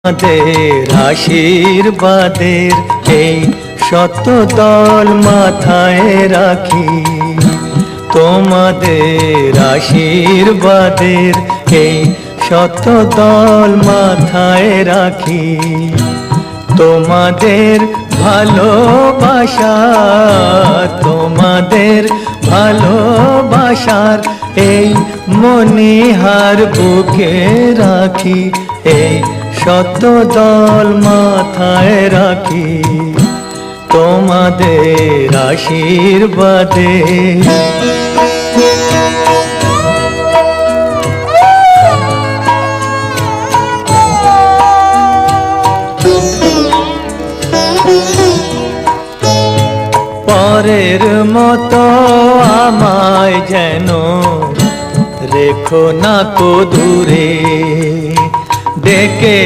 তোমাদের আশীর্বাদের এই শত দল মাথায় রাখি, তোমাদের আশীর্বাদের এই শত দল মাথায় রাখি। তোমাদের ভালোবাসা, তোমাদের ভালোবাসার এই মনিহার বুকে রাখি, এই শত দল মাথায় রাখি তোমাদের আশীর্বাদে। পরের মতো আমায় যেন রেখো না কো দূরে, ডেকে